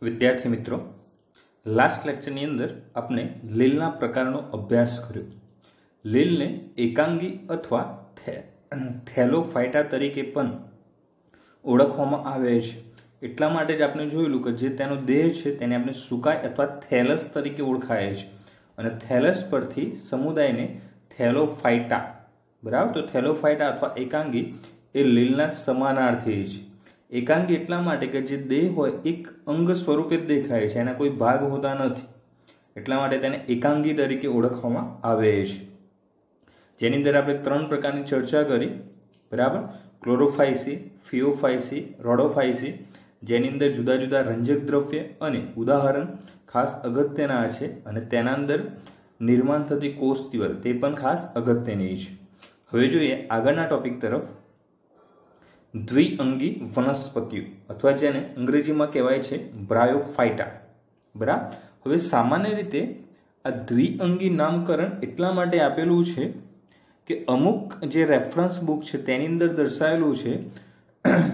विद्यार्थी मित्रों, last lecture अंदर आपने લીલના પ્રકારનો અભ્યાસ કર્યો। લીલને એકાંગી અથવા થેલોફાઇટા તરીકે પણ ઓળખવામાં આવે છે। એટલા માટે જ આપણે જોયેલું કે જે તેનો દેહ છે તેને આપણે સુકાય અથવા થેલસ તરીકે ઓળખાય છે અને થેલસ પરથી સમુદાયને થેલોફાઇટા, બરાબર। તો થેલોફાઇટા અથવા એકાંગી એ લીલના સમાનાર્થી છે। एकांगी एटला माटे के जे देह होय एक अंग स्वरूपे देखाय छे, एना कोई भाग होता नथी, एटला माटे तेने एकांगी तरीके ओळखवामां आवे छे। जेनी अंदर आपणे त्रण प्रकारनी चर्चा करी, बराबर। क्लोरोफाइसी, फियोफाइसी, रोडोफाइसी, जेनी अंदर जुदा जुदा रंजक द्रव्य अने उदाहरण खास अगत्यना छे अने तेना अंदर निर्माण थती कोष दिवाल ते पण खास अगत्यनी छे। हवे जोईए आगळना टॉपिक तरफ। द्विअंगी वनस्पतिओ अथवा जेने अंग्रेजीमां कहेवाय छे ब्रायोफाइटा, बराबर। हवे सामान्य रीते आ द्विअंगी नामकरण एटला माटे आपेलुं छे के अमुक जे रेफरन्स बुक छे तेनी अंदर दर्शावेलुं छे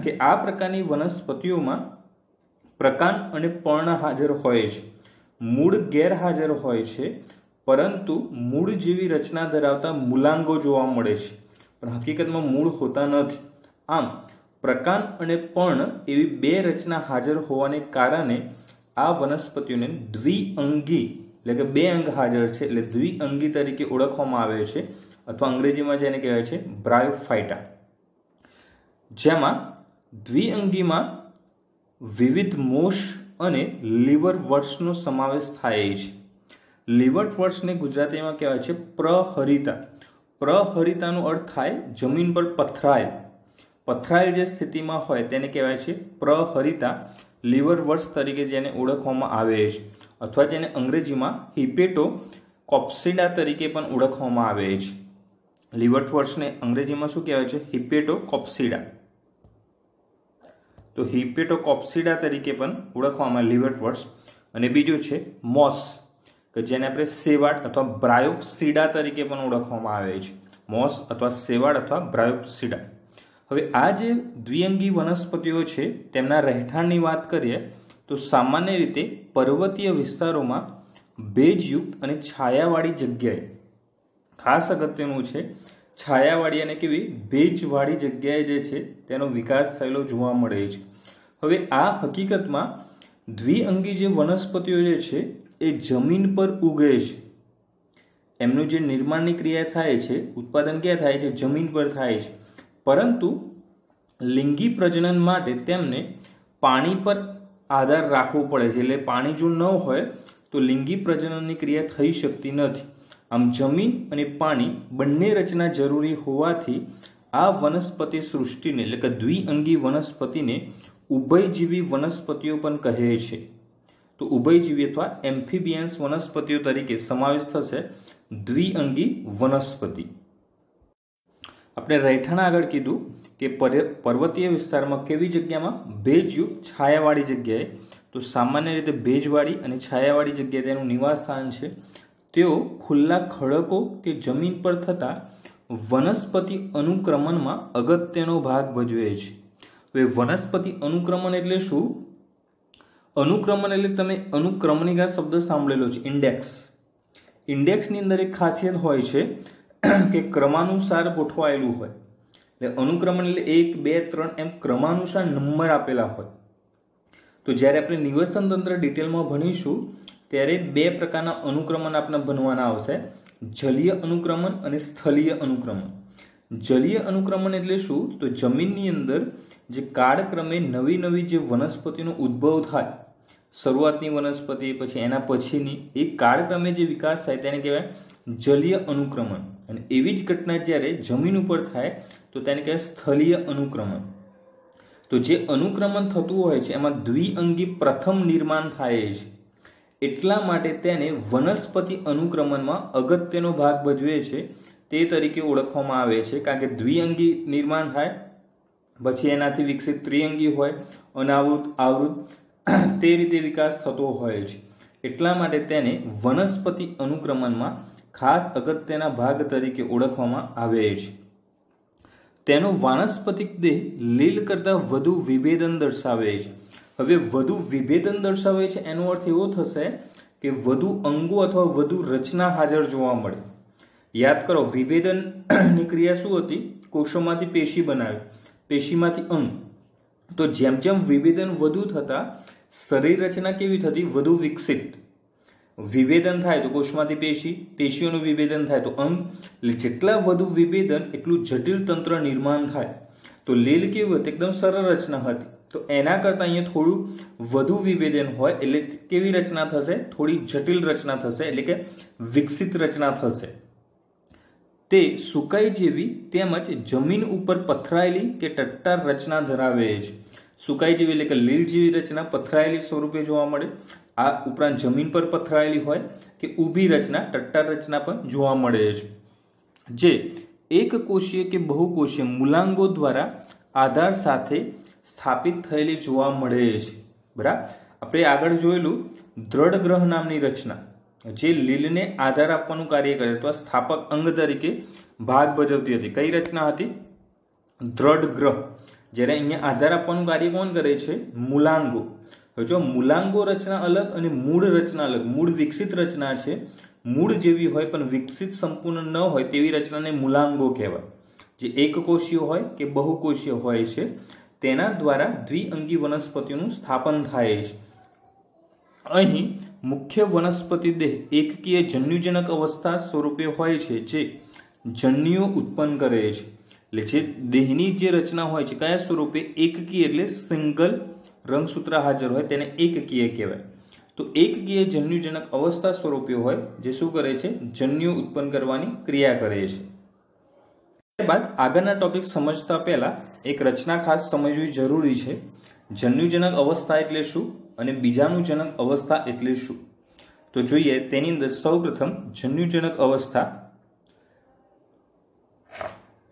के आ प्रकारनी वनस्पतिओमां प्रकांड अने पर्ण हाजर होय छे। मूळ गैरहाजर होय छे, परंतु मूळ जेवी रचना धरावता मूलांगो जोवा मळे छे, पण हकीकतमां मूळ होता नथी। आम प्रकांड अने पर्ण एवी बे रचना हाजर होवाने कारणे आ वनस्पतिओने द्विअंगी એટલે કે બે અંગ હાજર છે એટલે દ્વિઅંગી તરીકે ઓળખવામાં આવે છે અથવા અંગ્રેજીમાં જેને કહેવાય છે બ્રાયોફાઇટા। જેમાં દ્વિઅંગીમાં વિવિધ મોશ અને લીવરવર્ટ્સનો સમાવેશ થાય છે। લીવરવર્ટ્સને ગુજરાતીમાં કહેવાય છે પ્રહરિતા। પ્રહરિતાનો अर्थ થાય જમીન પર પથરાયેલ, पथरायेल जे स्थितिमां होय तेने कहेवाय छे प्रहरिता। लीवरवर्ट्स तरीके जेने ओळखवामां आवे छे अथवा जेने अंग्रेजीमां हिपेटोकोप्सिडा तरीके पण ओळखवामां आवे छे। लीवरवर्ट्सने अंग्रेजीमां शुं कहेवाय छे? हिपेटोकोप्सिडा। तो हिपेटोकोप्सिडा तरीके पण ओळखवामां लीवरवर्ट्स। अने बीजुं छे मॉस के जेने आपणे सेवाड़ अथवा ब्रायोप्सिडा तरीके पण ओळखवामां आवे छे। मॉस अथवा सेवाड़ अथवा ब्रायोप्सिडा। હવે આ જે દ્વિઅંગી વનસ્પતિઓ છે તેમના રહેઠાણની વાત કરીએ તો સામાન્ય રીતે પર્વતીય વિસ્તારોમાં ભેજયુક્ત અને છાયાવાળી જગ્યાએ, ખાસ અગત્યનું છે છાયાવાળી અને કેવી ભેજવાળી જગ્યાએ જે છે તેનો વિકાસ થયેલો જોવા મળે છે। હવે આ હકીકતમાં દ્વિઅંગી જે વનસ્પતિઓ જે છે એ જમીન પર ઉગે છે। એમનું જે નિર્માણની ક્રિયા થાય છે, ઉત્પાદન ક્યાં થાય છે? જમીન પર થાય છે। परंतु लिंगी प्रजनन माटे तेमने पाणी पर आधार राखवो पड़े छे। એટલે पाणी जो न होय तो लिंगी प्रजनननी क्रिया थई शकती नथी। आम जमीन अने पाणी बंने रचना जरूरी होवाथी आ वनस्पति सृष्टिने એટલે કે દ્વિઅંગી વનસ્પતિને ઉભયજીવી વનસ્પતિઓ પણ કહે છે। તો ઉભયજીવી અથવા એમ્ફિબિયન્સ વનસ્પતિઓ તરીકે સમાવેશ થશે દ્વિઅંગી વનસ્પતિ। આપણે રહેઠાણ આગળ કીધું કે પર્વતીય વિસ્તારમાં કેવી જગ્યામાં? ભેજયુક્ત છાયાવાળી જગ્યાએ। તો સામાન્ય રીતે ભેજવાળી અને છાયાવાળી જગ્યાએ તેનું નિવાસ સ્થાન છે। તેઓ ખુલ્લા ખડકો કે જમીન પર થતા વનસ્પતિ અનુક્રમણમાં અગત્યનો ભાગ ભજવે છે। હવે વનસ્પતિ અનુક્રમણ એટલે શું? અનુક્રમણ એટલે તમે અનુક્રમણિકા શબ્દ સાંભળેલો છે, ઇન્ડેક્સ। ઇન્ડેક્સની અંદર એક ખાસિયત હોય છે કે क्रमानुसार गोठवायेलू होय। એટલે अनुक्रमण એટલે 1 2 3 એમ क्रमानुसार नंबर આપેલા હોય। તો જ્યારે આપણે નિવસન તંત્ર ડિટેલમાં ભણીશું ત્યારે બે પ્રકારના અનુક્રમણ આપણે ભણવાના આવશે, જલીય અનુક્રમણ અને સ્થલીય અનુક્રમણ। જલીય અનુક્રમણ એટલે શું? તો જમીનની અંદર જે કાળક્રમે નવી નવી જે વનસ્પતિનો ઉદ્ભવ થાય, શરૂઆતની વનસ્પતિ પછી એના પછીની એ કાળક્રમે જે વિકાસ થાય તેને કહેવાય જલીય અનુક્રમણ। અને એવી જ ઘટના જ્યારે જમીન ઉપર થાય તો તેને કહેવાય સ્થલીય અનુક્રમણ। તો જે અનુક્રમણ થતું હોય છે એમાં દ્વિઅંગી પ્રથમ નિર્માણ થાય છે, એટલા માટે તેને વનસ્પતિ અનુક્રમણમાં અગત્યનો ભાગ ભજવે છે તે તરીકે ઓળખવામાં આવે છે। કારણ કે દ્વિઅંગી નિર્માણ થાય પછી એનાથી વિકસિત ત્રિઅંગી હોય, અનાવૃત, આવૃત, તે રીતે વિકાસ થતો હોય છે। એટલા માટે તેને વનસ્પતિ અનુક્રમણમાં ખાસ અગત્યના ભાગ તરીકે ઓળખવામાં આવે છે। તેનો વાનસ્પતિક દેહ લીલ કરતા વધુ વિભેદન દર્શાવે છે। હવે વધુ વિભેદન દર્શાવે છે એનો અર્થ એવો થશે કે વધુ અંગો અથવા વધુ રચના હાજર જોવા મળે. યાદ કરો, વિભેદનની ક્રિયા શું હતી? કોષોમાંથી પેશી બનાવી, પેશીમાંથી અંગ. તો જેમ જેમ વિભેદન વધુ થતા શરીર રચના કેવી થતી? વધુ વિકસિત. વિભેદન થાય તો કોષમાંથી પેશી, પેશીઓનું વિભેદન થાય તો અંગ. જેટલા વધુ વિભેદન એટલું જટિલ તંત્ર નિર્માણ થાય. તો લીલ કેવી હતી? એકદમ સરળ રચના હતી. તો એના કરતાં અહીંયા થોડું વધુ વિભેદન હોય એટલે કેવી રચના થશે? થોડી જટિલ રચના થશે, એટલે કે વિકસિત રચના થશે. તે સુકાઈ જેવી તેમજ જમીન ઉપર પથરાયેલી કે ટટ્ટાર રચના ધરાવે છે. સુકાઈ જેવી એટલે કે લીલ જેવી રચના પથરાયેલી સ્વરૂપે જોવા મળે. આ ઉપરાંત જમીન પર પથરાયેલી હોય કે ઊભી રચના, ટટ્ટાર રચના પણ જોવા મળે છે. જે એક કોષીય કે બહુકોષીય મૂલાંગો દ્વારા આધાર સાથે સ્થાપિત થયેલી જોવા મળે છે. બરાબર, આપણે આગળ જોયેલું દ્રઢ ગ્રહ નામની રચના જે લીલને આધાર આપવાનું કાર્ય કરે અથવા સ્થાપક અંગ તરીકે ભાગ ભજવતી હતી. કઈ રચના હતી? દ્રઢ ગ્રહ. જ્યારે અહીંયા આધાર આપવાનું કાર્ય કોણ કરે છે? મૂલાંગો. જો મૂલાંગો રચના અલગ અને મૂળ રચના અલગ. મૂળ વિકસિત રચના છે, મૂળ જેવી હોય પણ વિકસિત સંપૂર્ણ ન હોય તેવી રચનાને મૂલાંગો કહેવાય. જે એકકોષીય હોય કે બહુકોષીય હોય છે તેના દ્વારા દ્વિઅંગી વનસ્પતિનું સ્થાપન થાય છે. અહીં મુખ્ય વનસ્પતિ દેહ એકકીય જન્યુજનક અવસ્થા સ્વરૂપે હોય છે જે જન્યુઓ ઉત્પન્ન કરે છે. એટલે જે દેહની જે રચના હોય છે કયા સ્વરૂપે? એકકીય એટલે સિંગલ રંગસૂત્ર હાજર હોય તેને એકકીય કહેવાય. તો એકકીય જન્યુજનક અવસ્થા સ્વરૂપે હોય જે શું કરે છે? જન્યુ ઉત્પન્ન કરવાની ક્રિયા કરે છે. ત્યારબાદ આગળના ટોપિક સમજતા પહેલા એક રચના ખાસ સમજવી જરૂરી છે. જન્યુજનક અવસ્થા એટલે શું અને બીજાણુજનક અવસ્થા એટલે શું? તો જોઈએ તેની અંદર સૌપ્રથમ જન્યુજનક અવસ્થા.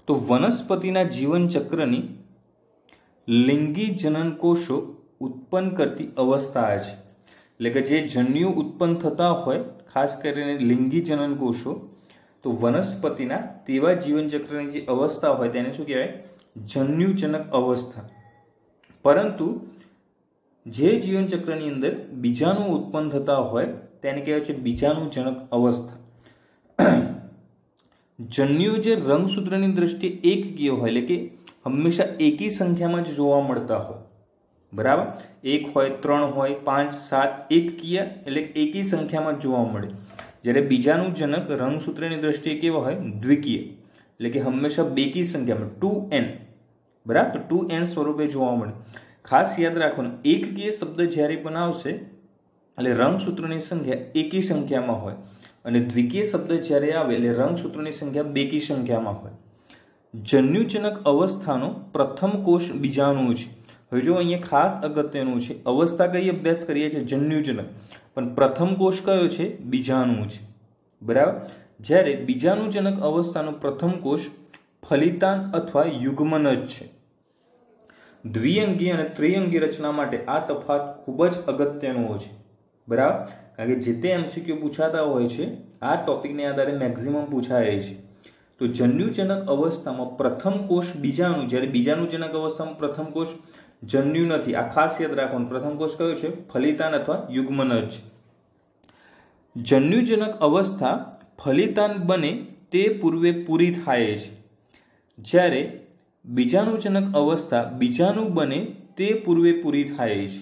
તો વનસ્પતિના જીવન ચક્રની લિંગી જનન કોષો ઉત્પન્ન કરતી અવસ્થા છે. એટલે કે જે જન્યુ ઉત્પન્ન થતા હોય, ખાસ કરીને લિંગી જનન કોષો, તો વનસ્પતિના તેવા જીવનચક્રની જે અવસ્થા હોય તેને શું કહેવાય? જન્યુજનક અવસ્થા. પરંતુ જે જીવનચક્રની અંદર બીજાણુ ઉત્પન્ન થતા હોય તેને કહેવાય છે બીજાણુજનક અવસ્થા. જન્યુ જે રંગસૂત્રની દ્રષ્ટિએ એકકીય હોય એટલે કે હંમેશા એકી સંખ્યામાં જ જોવા મળતા હોય. બરાબર, 1 હોય, 3 હોય, 5, 7 એકકીય એટલે એકી સંખ્યામાં જ જોવા મળે. જ્યારે બીજાણુજનક રંગસૂત્રની દ્રષ્ટિએ કેવા હોય? દ્વિકીય એટલે કે હંમેશા બેકી સંખ્યામાં 2n. બરાબર, તો 2n સ્વરૂપે જોવા મળે. ખાસ યાદ રાખવાનું, એકકીય શબ્દ જ્યારે પણ આવશે એટલે રંગસૂત્રની સંખ્યા એકી સંખ્યામાં હોય અને દ્વિકીય શબ્દ જ્યારે આવે એટલે રંગસૂત્રની સંખ્યા બેકી સંખ્યામાં હોય. જન્યુજનક અવસ્થાનો પ્રથમ કોષ બીજાણુ છે. હવે જો અહીંયા ખાસ અગત્યનું છે, અવસ્થા કઈ અભ્યાસ કરીએ છીએ? જન્યુજનક. પણ પ્રથમ કોષ કયો છે? બીજાણુ છે. બરાબર, જ્યારે બીજાણુજનક અવસ્થાનો પ્રથમ કોષ ફલિતાન અથવા યુગ્મન જ છે. દ્વિઅંગી અને ત્રિઅંગી રચના માટે આ તફાવત ખૂબ જ અગત્યનો છે. બરાબર, કારણ કે જે તે MCQ પૂછાતા હોય છે આ ટોપિકને આધારે મેક્સિમમ પૂછાય છે. તો જન્યુજનક અવસ્થામાં પ્રથમ કોષ બીજાણુ, જ્યારે બીજાણુજનક અવસ્થામાં પ્રથમ કોષ જન્યુ નથી. આ ખાસ યાદ રાખવાનું. પ્રથમ કોષ કયો છે? ફલિતાન અથવા યુગ્મન જ. જન્યુજનક અવસ્થા ફલિતાન બને તે પૂર્વે પૂરી થાય છે, જ્યારે બીજાણુજનક અવસ્થા બીજાણુ બને તે પૂર્વે પૂરી થાય છે.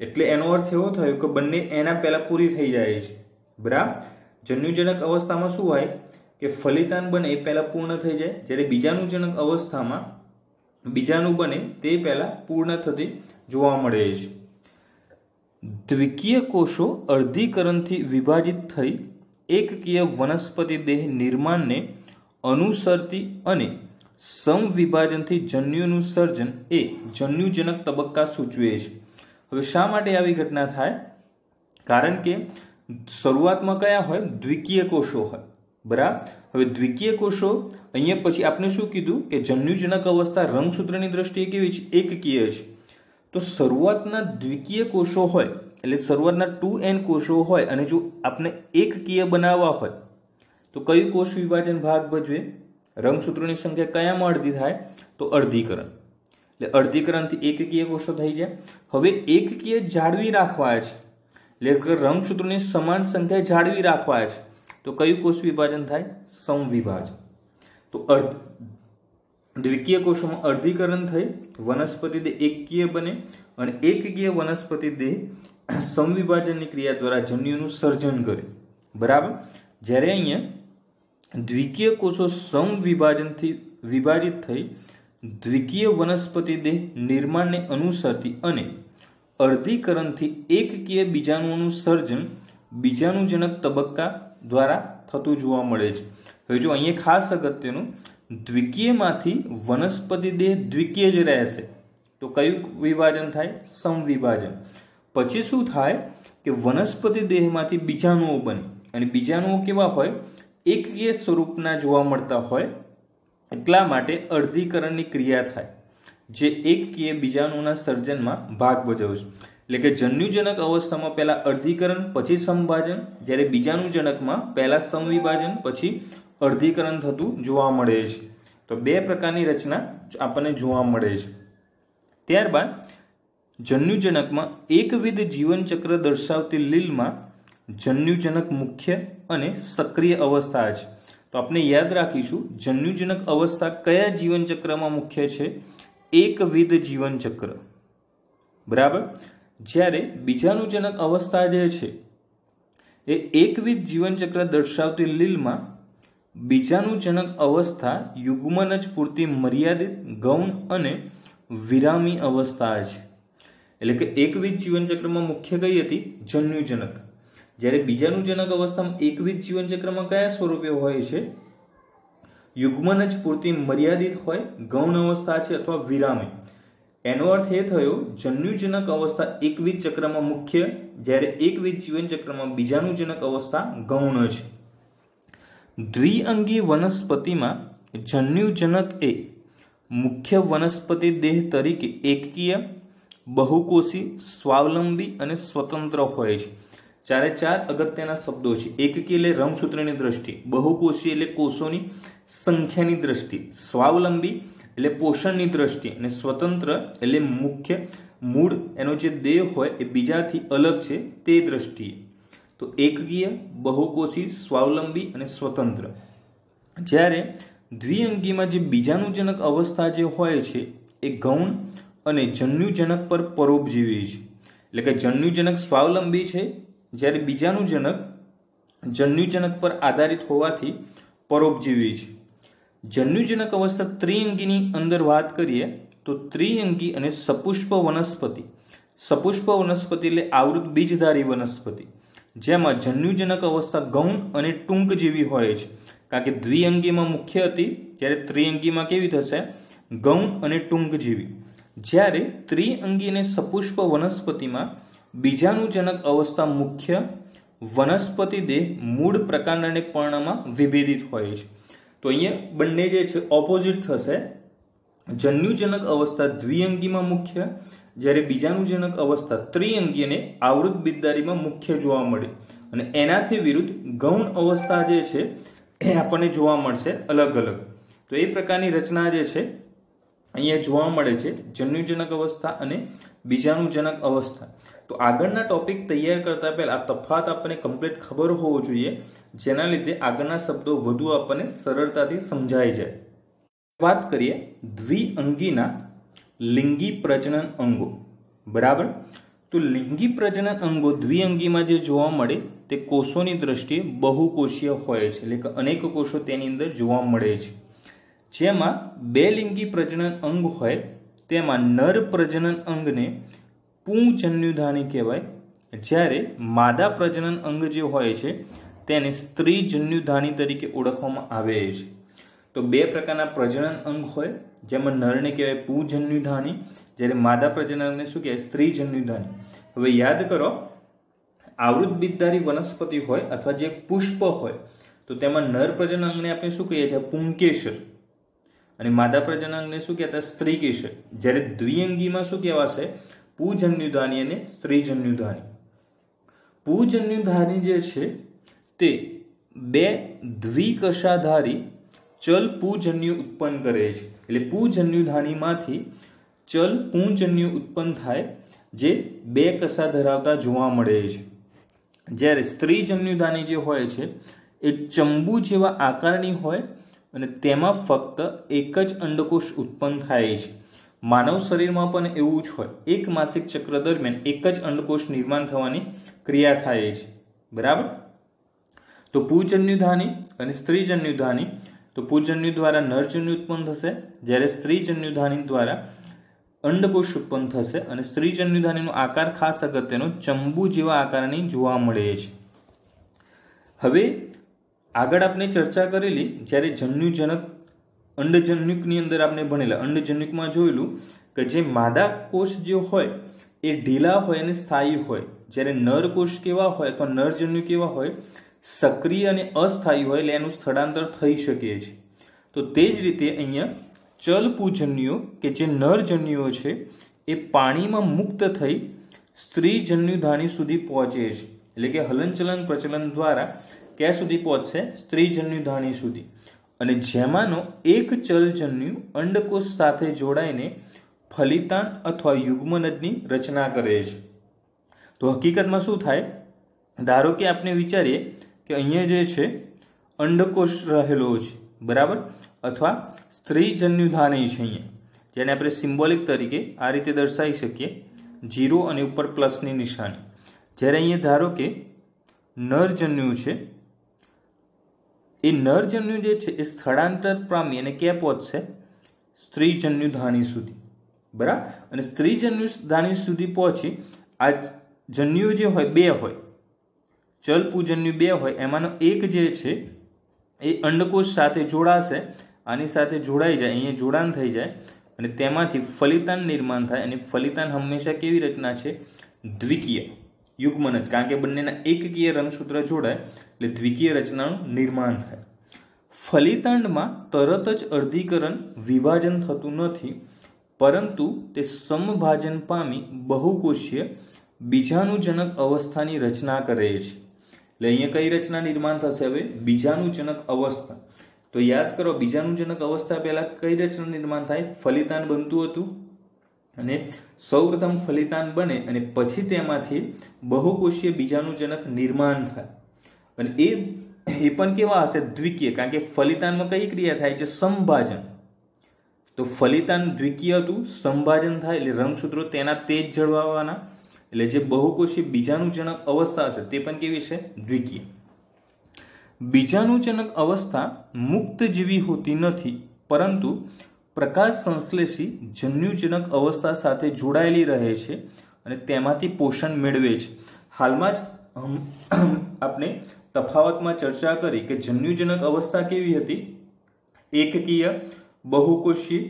એટલે એનો અર્થ એવો થયો કે બંને એના પહેલા પૂરી થઈ જાય છે. બરાબર, જન્યુજનક અવસ્થામાં શું હોય કે ફલિતાન બને એ પહેલા પૂર્ણ થઈ જાય, જ્યારે બીજાણુજનક અવસ્થામાં બીજાણુ બને તે પહેલા પૂર્ણ થતી જોવા મળે છે. દ્વિકીય કોષો અર્ધીકરણથી વિભાજિત થઈ એકકીય વનસ્પતિ દેહ નિર્માણને અનુસરતી અને સમવિભાજનથી જન્યુનું સર્જન એ જન્યુજનક તબક્કા સૂચવે છે. હવે શા માટે આવી ઘટના થાય? કારણ કે શરૂઆતમાં કયા હોય? દ્વિકીય કોષો હોય. બરાબર, હવે દ્વિકીય કોષો અહીંયા પછી આપણે શું કીધું કે જન્યુજનક અવસ્થા રંગસૂત્રની દ્રષ્ટિએ કેવી છે? એકકીય છે. તો શરૂઆતના દ્વિકીય કોષો હોય એટલે શરૂઆતના 2n કોષો હોય અને જો આપણે એકકીય બનાવવા હોય તો કયું કોષ વિભાજન ભાગ ભજવે? રંગસૂત્રોની સંખ્યા કયામાં અડધી થાય? તો અર્ધીકરણ. એટલે અર્ધીકરણથી એકકીય કોષો થઈ જાય। હવે એકકીય જાળવી રાખવા છે, એટલે કે રંગસૂત્રોની સમાન સંખ્યા જાળવી રાખવા છે, તો કયું કોષ વિભાજન થાય? સમવિભાજન। તો દ્વિકીય કોષોમાં અર્ધીકરણ થઈ વનસ્પતિ દેહ એકકીય બને અને એકકીય વનસ્પતિ દેહ સમવિભાજનની ક્રિયા દ્વારા જન્યુનું સર્જન કરે, બરાબર। જ્યારે અહીંયા દ્વિકીય કોષો સમવિભાજનથી વિભાજિત થઈ દ્વિકીય વનસ્પતિ દેહ નિર્માણને અનુસરતી અને અર્ધીકરણથી એકકીય બીજાણુઓનું સર્જન બીજાણુજનક તબક્કા દ્વારા થતું જોવા મળે છે। હવે જો અહીંયા ખાસ અગત્યનું, દ્વિકીયમાંથી વનસ્પતિ દેહ દ્વિકીય જ રહેશે, તો કયું વિભાજન થાય? સમવિભાજન। પછી શું થાય કે વનસ્પતિ દેહમાંથી બીજાણુઓ બને અને બીજાણુઓ કેવા હોય? એકકીય સ્વરૂપના જોવા મળતા હોય, એટલા માટે અર્ધીકરણની ક્રિયા થાય જે એકકીય બીજાણુઓના સર્જનમાં ભાગ ભજવે છે। એટલે કે જન્યુજનક અવસ્થામાં પહેલા અર્ધીકરણ પછી સમભાજન, જ્યારે બીજાણુજનકમાં પહેલા સમવિભાજન પછી અર્ધીકરણ થતું જોવા મળે છે। તો બે પ્રકારની રચના આપણને જોવા મળે છે। ત્યારબાદ જન્યુજનકમાં એકવિધ જીવનચક્ર દર્શાવતી લીલમાં જન્યુજનક મુખ્ય અને સક્રિય અવસ્થા છે। તો આપણે યાદ રાખીશું, જન્યુજનક અવસ્થા કયા જીવનચક્રમાં મુખ્ય છે? એકવિધ જીવનચક્ર, બરાબર। જ્યારે બીજાણુજનક અવસ્થા જે છે એ એકવિધ જીવનચક્ર દર્શાવતી લીલમાં બીજાણુજનક અવસ્થા યુગ્મન જ પૂરતી મર્યાદિત, ગૌણ અને વિરામી અવસ્થા છે। એટલે કે એકવિધ જીવનચક્રમાં મુખ્ય કઈ હતી? જન્યુજનક। જ્યારે બીજાણુજનક અવસ્થામાં એકવિધ જીવનચક્રમાં કયા સ્વરૂપે હોય છે? યુગ્મન જ પૂરતી મર્યાદિત હોય, ગૌણ અવસ્થા છે અથવા વિરામી। એનો અર્થ એ થયો જન્યુજનક અવસ્થા એકવિધ ચક્રમાં મુખ્ય, જ્યારે એકવિધ જીવનચક્રમાં બીજાણુજનક અવસ્થા ગૌણ છે। દ્વિઅંગી વનસ્પતિમાં જન્યુજનક એ મુખ્ય વનસ્પતિ દેહ તરીકે એકકીય, બહુકોષી, સ્વાવલંબી અને સ્વતંત્ર હોય છે। ચારે ચાર અગત્યના શબ્દો છે। એકકીય એટલે રંગસૂત્રની દ્રષ્ટિએ, બહુકોષી એટલે કોષોની સંખ્યાની દ્રષ્ટિએ, સ્વાવલંબી એટલે પોષણની દ્રષ્ટિએ અને સ્વતંત્ર એટલે મુખ્ય મૂળ એનો જે દેહ હોય એ બીજાથી અલગ છે તે દ્રષ્ટિએ। તો એકકીય, બહુકોષી, સ્વાવલંબી અને સ્વતંત્ર। જ્યારે દ્વિઅંગીમાં જે બીજાણુજનક અવસ્થા જે હોય છે એ ગૌણ અને જન્યુજનક પર પરોપજીવી છે। એટલે કે જન્યુજનક સ્વાવલંબી છે, જ્યારે બીજાણુજનક જન્યુજનક પર આધારિત હોવાથી પરોપજીવી છે। જન્યુજનક અવસ્થા ત્રિઅંગીની અંદર વાત કરીએ તો ત્રિઅંગી અને સપુષ્પ વનસ્પતિ, સપુષ્પ વનસ્પતિ એટલે આવૃત બીજધારી વનસ્પતિ, જેમાં જન્યુજનક અવસ્થા ગૌણ અને ટૂંક જેવી હોય છે, કારણ કે દ્વિઅંગીમાં મુખ્ય હતી, જ્યારે ત્રિઅંગીમાં કેવી થશે? ગૌણ અને ટૂંક જેવી। જ્યારે ત્રિઅંગી અને સપુષ્પ વનસ્પતિમાં બીજાણુજનક અવસ્થા મુખ્ય, વનસ્પતિ દેહ મૂળ પ્રકાંડ અને પર્ણમાં વિભેદિત હોય છે। તો અહીંયા બંને જે છે ઓપોઝિટ થશે। જન્યુજનક અવસ્થા દ્વિઅંગીમાં મુખ્ય, જ્યારે બીજાણુજનક અવસ્થા ત્રિઅંગી અને આવૃત બીજધારીમાં મુખ્ય જોવા મળે, અને એનાથી વિરુદ્ધ ગૌણ અવસ્થા જે છે એ આપણને જોવા મળશે અલગ અલગ। તો એ પ્રકારની રચના જે છે અહીંયા જોવા મળે છે, જન્યુજનક અવસ્થા અને બીજાણુજનક અવસ્થા। તો આગળના ટોપિક તૈયાર કરતા પહેલા આ તફાત આપણને કમ્પ્લીટ ખબર હોવો જોઈએ, જેના લીધે આગળના શબ્દો વધુ આપણને સરળતાથી સમજાઈ જાય। વાત કરીએ દ્વિઅંગીના લિંગી પ્રજનન અંગો, બરાબર। તો લિંગી પ્રજનન અંગો દ્વિઅંગીમાં જે જોવા મળે તે કોષોની દ્રષ્ટિએ બહુકોષીય હોય છે, એટલે કે અનેક કોષો તેની અંદર જોવા મળે છે। જેમાં બે લિંગી પ્રજનન અંગ હોય તેમાં નર પ્રજનન અંગને પુંજન્યુધાની કહેવાય, જ્યારે માદા પ્રજનન અંગ જે હોય છે તેને સ્ત્રી જન્યુધાની તરીકે ઓળખવામાં આવે છે। તો બે પ્રકારના પ્રજનન અંગ હોય, જેમાં નરને કહેવાય પુંજન્યુધાની, જ્યારે માદા પ્રજનન અંગને શું કહેવાય? સ્ત્રી જન્યુધાની। હવે યાદ કરો, આવૃત બીજધારી વનસ્પતિ હોય અથવા જે પુષ્પ હોય તો તેમાં નર પ્રજનન અંગને આપણે શું કહીએ છીએ? પુંકેસર, અને માદા પ્રજનન અંગને શું કહેતા? સ્ત્રીકેસર। જ્યારે દ્વિઅંગીમાં શું કહેવાશે? પુંજન્યુધાની અને સ્ત્રીજન્યુધાની। પુંજન્યુધાની જે છે તે બે દ્વિકશાધારી ચલ પુંજન્યુ ઉત્પન્ન કરે છે, એટલે પુંજન્યુધાનીમાંથી ચલ પુંજન્યુ ઉત્પન્ન થાય જે બે કસા ધરાવતા જોવા મળે છે, જ્યારે સ્ત્રીજન્યુધાની જે હોય છે એ ચંબુ જેવા આકારની હોય અને તેમાં ફક્ત એક જ અંડકોષ ઉત્પન્ન થાય છે. માનવ શરીરમાં પણ એવું જ હોય, એક માસિક ચક્ર દરમિયાન એક જ અંડકોષ નિર્માણ થવાની ક્રિયા થાય છે. બરાબર. તો પુંજન્યુધાની અને સ્ત્રીજન્યુધાની, તો પુંજન્યુ દ્વારા નરજન્યુ ઉત્પન્ન થશે, જ્યારે સ્ત્રીજન્યુધાની દ્વારા અંડકોષ ઉત્પન્ન થશે. અને સ્ત્રીજન્યુધાનીનો આકાર ખાસ અગત્યનો ચંબુ જેવા આકારની જોવા મળે છે. હવે આગળ આપણે ચર્ચા કરેલી, જ્યારે જન્યુજનક અંડજન્યુકની અંદર આપણે ભણેલા, અંડજન્યુકમાં જોયેલું કે જે માદા કોષ જે હોય એ ઢીલા હોય અને સ્થાયી હોય, જ્યારે નર કોષ કેવા હોય અથવા નરજન્યુ કેવા હોય, સક્રિય અને અસ્થાયી હોય, એટલે એનું સ્થળાંતર થઈ શકે છે. તો તે જ રીતે અહીંયા ચલ પુંજન્યુઓ કે જે નરજન્યુઓ છે એ પાણીમાં મુક્ત થઈ સ્ત્રીજન્યુધાની સુધી પહોંચે છે, એટલે કે હલનચલન પ્રચલન દ્વારા ક્યાં સુધી પહોંચશે? સ્ત્રીજન્યુધાની સુધી. અને જેમાંનો એક ચલજન્યુ અંડકોષ સાથે જોડાઈને ફલિતાંડ અથવા યુગ્મનજની રચના કરે છે. તો હકીકતમાં શું થાય? ધારો કે આપણે વિચારીએ કે અહીંયા જે છે અંડકોષ રહેલો છે, બરાબર, અથવા સ્ત્રીજન્યુધાની છે અહીંયા, જેને આપણે સિમ્બોલિક તરીકે આ રીતે દર્શાવી શકીએ, 0 અને ઉપર પ્લસની નિશાની. જ્યારે અહીંયા ધારો કે નરજન્યુ છે, એ નરજન્યુ જે છે એ સ્થળાંતર પામી અને ક્યાં પહોંચશે? સ્ત્રીજન્યુધાની સુધી. બરાબર. અને સ્ત્રીજન્યુધાની સુધી પહોંચી આ જન્યુઓ જે હોય બે હોય, ચલ પુંજન્યુ બે હોય, એમાંનો એક જે છે એ અંડકોષ સાથે જોડાશે, આની સાથે જોડાઈ જાય, અહીંયા જોડાણ થઈ જાય અને તેમાંથી ફલિતાંડ નિર્માણ થાય. અને ફલિતાંડ હંમેશા કેવી રચના છે? દ્વિકીય યુગ્મનજ, કારણ કે બંનેના એકકીય રંગસૂત્ર જોડાય એટલે દ્વિકીય રચનાનું નિર્માણ થાય. ફલિતાંડમાં તરત જ અર્ધીકરણ વિભાજન થતું નથી, પરંતુ તે સમભાજન પામી બહુકોષીય બીજાણુજનક અવસ્થાની રચના કરે છે. એટલે અહીંયા કઈ રચના નિર્માણ થશે? હવે બીજાણુજનક અવસ્થા. તો યાદ કરો, બીજાણુજનક અવસ્થા પહેલા કઈ રચના નિર્માણ થાય? ફલિતાંડ બનતું હતું અને સૌપ્રથમ ફલિતાંડ બને અને પછી તેમાંથી બહુકોષીય બીજાણુજનક નિર્માણ થાય. અને એ પણ કેવા હશે? દ્વિકીય, કારણ કે ફલિતાંડમાં કઈ ક્રિયા થાય છે? સંભાજન. તો ફલિતાંડ દ્વિકીય હતું, સંભાજન થાય એટલે રંગસૂત્રો તેના તે જ જળવાવાના, એટલે જે બહુકોષીય બીજાણુજનક અવસ્થા હશે તે પણ કેવી છે? દ્વિકીય. બીજાણુજનક અવસ્થા મુક્ત જેવી હોતી નથી, પરંતુ પ્રકાશ સંશ્લેષી જન્યુજનક અવસ્થા સાથે જોડાયેલી રહે છે અને તેમાંથી પોષણ મેળવે છે. હાલમાં જ આપણે તફાવતમાં ચર્ચા કરી કે જન્યુજનક અવસ્થા કેવી હતી? એકકીય, બહુકોષીય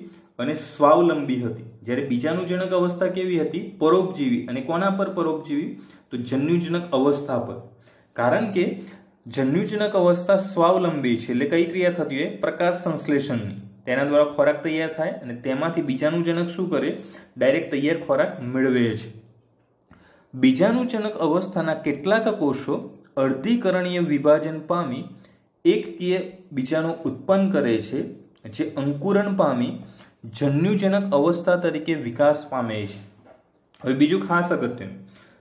અને સ્વાવલંબી હતી, જ્યારે બીજાણુજનક અવસ્થા કેવી હતી? પરોપજીવી. અને કોના પર પરોપજીવી? તો જન્યુજનક અવસ્થા પર. કારણ કે જન્યુજનક અવસ્થા સ્વાવલંબી છે, એટલે કઈ ક્રિયા થતી હોય? પ્રકાશ સંશ્લેષણની. તેના દ્વારા ખોરાક તૈયાર થાય અને તેમાંથી બીજાણુજનક શું કરે? ડાયરેક્ટ તૈયાર ખોરાક મેળવે છે. બીજાણુજનક અવસ્થાના કેટલાક કોષો અર્ધીકરણીય વિભાજન પામી એકકીય બીજાણુ ઉત્પન્ન કરે છે, જે અંકુરણ પામી જન્યુજનક અવસ્થા તરીકે વિકાસ પામે છે. હવે બીજું ખાસ અગત્યનું,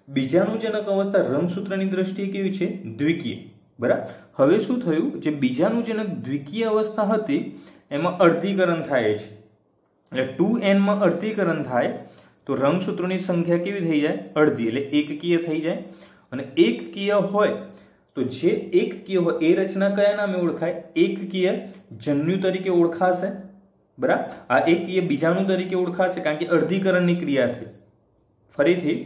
બીજાણુજનક અવસ્થા રંગસૂત્રની દ્રષ્ટિએ કેવી છે? દ્વિકીય. બરાબર. હવે શું થયું? જે બીજાણુજનક દ્વિકીય અવસ્થા હતી એમાં અર્ધીકરણ થાય છે, એટલે 2n માં અર્ધીકરણ થાય તો રંગસૂત્રોની સંખ્યા કેવી થઈ જાય? અડધી, એટલે એકકીય થઈ જાય. અને એકકીય હોય તો જે એકકીય હોય એ રચના કયા નામે ઓળખાય? એકકીય જન્યુ તરીકે ઓળખાશે. બરાબર. આ એકકીય બીજાણુ તરીકે ઓળખાશે, કારણ કે અર્ધીકરણની ક્રિયા થઈ. ફરીથી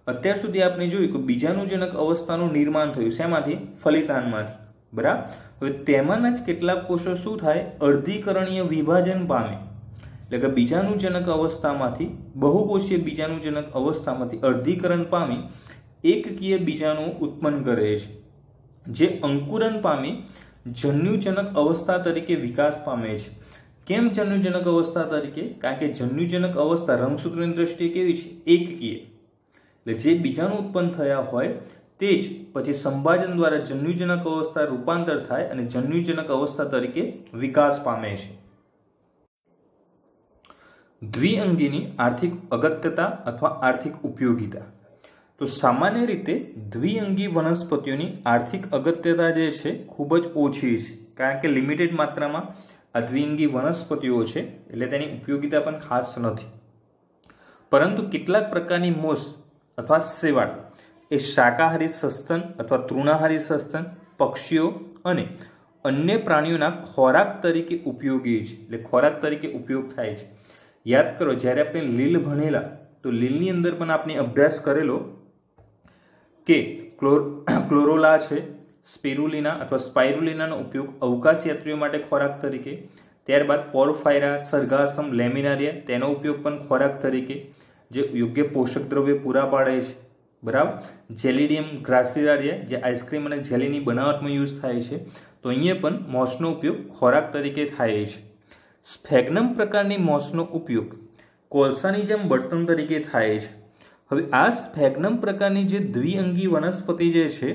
અત્યાર સુધી આપણે જોયું કે બીજાણુજનક અવસ્થાનું નિર્માણ થયું શેમાંથી? ફલિતાંડમાંથી. બરાબર. હવે તેમાંના જ કેટલાક કોષો શું થાય? અર્ધીકરણીય વિભાજન પામે, એટલે કે બીજાણુજનક અવસ્થામાંથી બહુકોષીય બીજાણુજનક અવસ્થામાંથી અર્ધીકરણ પામી એકકીય બીજાણુ ઉત્પન્ન કરે છે, જે અંકુરણ પામી જન્યુજનક અવસ્થા તરીકે વિકાસ પામે છે. કેમ જન્યુજનક અવસ્થા તરીકે? કારણ કે જન્યુજનક અવસ્થા રંગસૂત્રની દ્રષ્ટિએ કેવી છે? એકકીય. એટલે જે બીજાણુ ઉત્પન્ન થયા હોય તે જ પછી સંભાજન દ્વારા જન્યુજનક અવસ્થા રૂપાંતર થાય અને જન્યુજનક અવસ્થા તરીકે વિકાસ પામે છે. દ્વિઅંગીની આર્થિક અગત્યતા અથવા આર્થિક ઉપયોગિતા. તો સામાન્ય રીતે દ્વિઅંગી વનસ્પતિઓની આર્થિક અગત્યતા જે છે ખૂબ જ ઓછી છે, કારણ કે લિમિટેડ માત્રામાં આ દ્વિઅંગી વનસ્પતિઓ છે, એટલે તેની ઉપયોગિતા પણ ખાસ નથી. પરંતુ કેટલાક પ્રકારની મોસ અથવા શેવાળ એ શાકાહારી સસ્તન અથવા તૃણાહારી સસ્તન, પક્ષીઓ અને અન્ય પ્રાણીઓના ખોરાક તરીકે ઉપયોગી છે, એટલે ખોરાક તરીકે ઉપયોગ થાય છે. યાદ કરો, જ્યારે આપણે લીલ ભણેલા તો લીલની અંદર પણ આપણે અભ્યાસ કરેલો કે ક્લોરોલા છે, સ્પિરુલિના અથવા સ્પાઇરુલિનાનો ઉપયોગ અવકાશયાત્રીઓ માટે ખોરાક તરીકે, ત્યારબાદ પોર્ફાયરા, સરગાસમ, લેમિનારિયા તેનો ઉપયોગ પણ ખોરાક તરીકે, જે યોગ્ય પોષક દ્રવ્ય પૂરા પાડે છે. બરાબર. જેલિડિયમ ગ્રાસિલારિયા જે આઈસ્ક્રીમ અને જેલીની બનાવટમાં યુઝ થાય છે, તો અહીંયા પણ મોસનો ઉપયોગ ખોરાક તરીકે થાય છે. સ્ફેગ્નમ પ્રકારની મોસનો ઉપયોગ કોલસાની જેમ બળતણ તરીકે થાય છે. હવે આ સ્ફેગ્નમ પ્રકારની જે દ્વિઅંગી વનસ્પતિ જે છે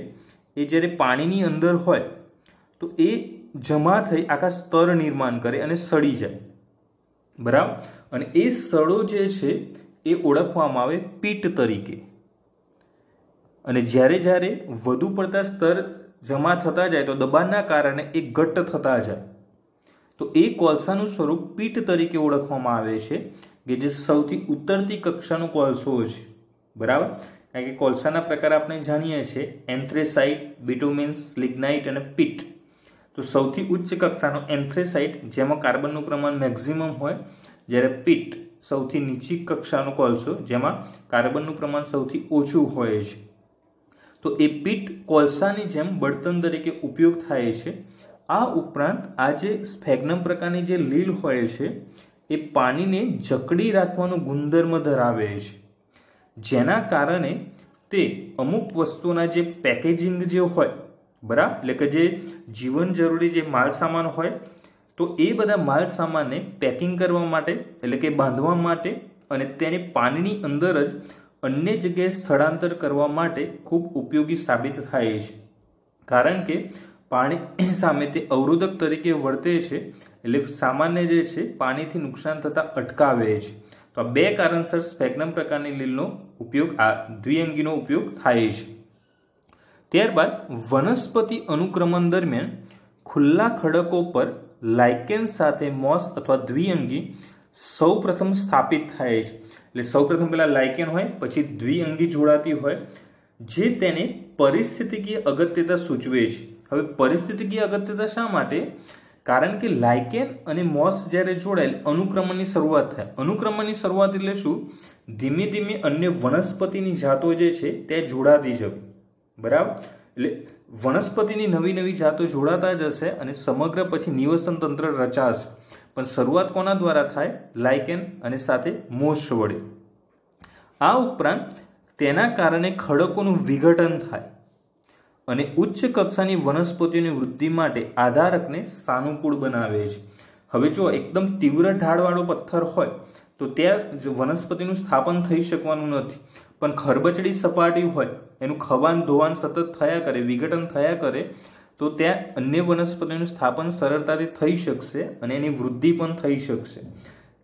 એ જ્યારે પાણીની અંદર હોય તો એ જમા થઈ આખા સ્તર નિર્માણ કરે અને સડી જાય. બરાબર. અને એ સડો જે છે એ ઓળખવામાં આવે પીટ તરીકે. અને જ્યારે જ્યારે વધુ પડતા સ્તર જમા થતા જાય તો દબાણના કારણે એ ઘટ્ટ થતા જાય, તો એ કોલસાનું સ્વરૂપ પીટ તરીકે ઓળખવામાં આવે છે, કે જે સૌથી ઉતરતી કક્ષાનો કોલસો છે. બરાબર. કારણ કે કોલસાના પ્રકાર આપણે જાણીએ છીએ એન્થ્રેસાઇટ, બિટુમિન્સ, લિગ્નાઇટ અને પીટ. તો સૌથી ઉચ્ચ કક્ષાનો એન્થ્રેસાઇટ જેમાં કાર્બનનું પ્રમાણ મેક્સિમમ હોય, જ્યારે પીટ સૌથી નીચી કક્ષાનો કોલસો જેમાં કાર્બનનું પ્રમાણ સૌથી ઓછું હોય છે. તો એ પીટ કોલસાની જેમ બળતણ તરીકે ઉપયોગ થાય છે. આ ઉપરાંત આ જે સ્ફેગ્નમ પ્રકારની જે લીલ હોય છે એ પાણીને જકડી રાખવાનો ગુણધર્મ ધરાવે છે, જેના કારણે તે અમુક વસ્તુના જે પેકેજિંગ જે હોય, બરાબર, એટલે કે જે જીવન જરૂરી જે માલ સામાન હોય, તો એ બધા માલ સામાનને પેકિંગ કરવા માટે, એટલે કે બાંધવા માટે અને તેને પાણીની અંદર જ અન્ય જગ્યાએ સ્થળાંતર કરવા માટે ખૂબ ઉપયોગી સાબિત થાય છે. કારણ કે પાણી સામે તે અવરોધક તરીકે વર્તે છે, એટલે સામાન્ય જે છે પાણીથી નુકસાન થતા અટકાવે છે. તો આ બે કારણસર સ્ફેગ્નમ પ્રકારની લીલનો ઉપયોગ, આ દ્વિઅંગીનો ઉપયોગ થાય છે. ત્યારબાદ વનસ્પતિ અનુક્રમણ દરમિયાન ખુલ્લા ખડકો પર લાઇકેન સાથે મોસ અથવા દ્વિઅંગી સૌ પ્રથમ સ્થાપિત થાય છે. એટલે સૌ પ્રથમ પેલા લાઇકેન હોય, પછી દ્વિઅંગી જોડાતી હોય, જે તેને પરિસ્થિતિકીય અગત્યતા સૂચવે છે. હવે પરિસ્થિતિકીય અગત્યતા શા માટે? કારણ કે લાઇકેન અને મોસ જ્યારે જોડાયેલ અનુક્રમણની શરૂઆત થાય. અનુક્રમણની શરૂઆત એટલે શું? ધીમે ધીમે અન્ય વનસ્પતિની જાતો જે છે તે જોડાતી જશે. બરાબર. એટલે વનસ્પતિની નવી નવી જાતો જોડાતા જશે અને સમગ્ર પછી નિવસન તંત્ર રચાશે. પણ શરૂઆત કોના દ્વારા થાય? લાઇકેન અને સાથે મોસ વડે. આ ઉપરાંત તેના કારણે ખડકોનું વિઘટન થાય અને ઉચ્ચ કક્ષાની વનસ્પતિઓની વૃદ્ધિ માટે આધારકને સાનુકૂળ બનાવે છે. હવે જો એકદમ તીવ્ર ઢાળવાળો પથ્થર હોય તો ત્યાં વનસ્પતિનું સ્થાપન થઈ શકવાનું નથી. પણ ખરબચડી સપાટી હોય, એનું ખવાન ધોવાણ સતત થયા કરે, વિઘટન થયા કરે, તો ત્યાં અન્ય વનસ્પતિનું સ્થાપન સરળતાથી થઈ શકશે અને એની વૃદ્ધિ પણ થઈ શકશે.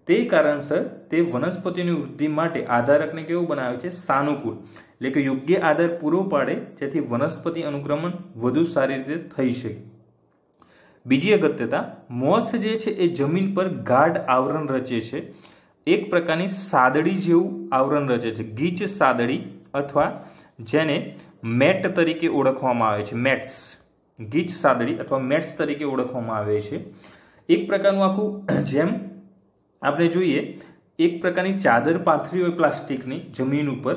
તે કારણસર તે વનસ્પતિની વૃદ્ધિ માટે આધારકને કેવું બનાવે છે? સાનુકૂળ. એટલે કે યોગ્ય આધાર પૂરો પાડે, જેથી વનસ્પતિ અનુક્રમણ વધુ સારી રીતે થઈ શકે. બીજી અગત્યતા, મોસ જે છે એ જમીન પર ગાઢ આવરણ રચે છે. એક પ્રકારની સાદડી જેવું આવરણ રચે છે, ગીચ સાદડી, અથવા જેને મેટ તરીકે ઓળખવામાં આવે છે. મેટ્સ, ગીચ સાદડી અથવા મેટ્સ તરીકે ઓળખવામાં આવે છે. એક પ્રકારનું આખું, જેમ આપણે જોઈએ એક પ્રકારની ચાદર પાથરી હોય પ્લાસ્ટિકની જમીન ઉપર,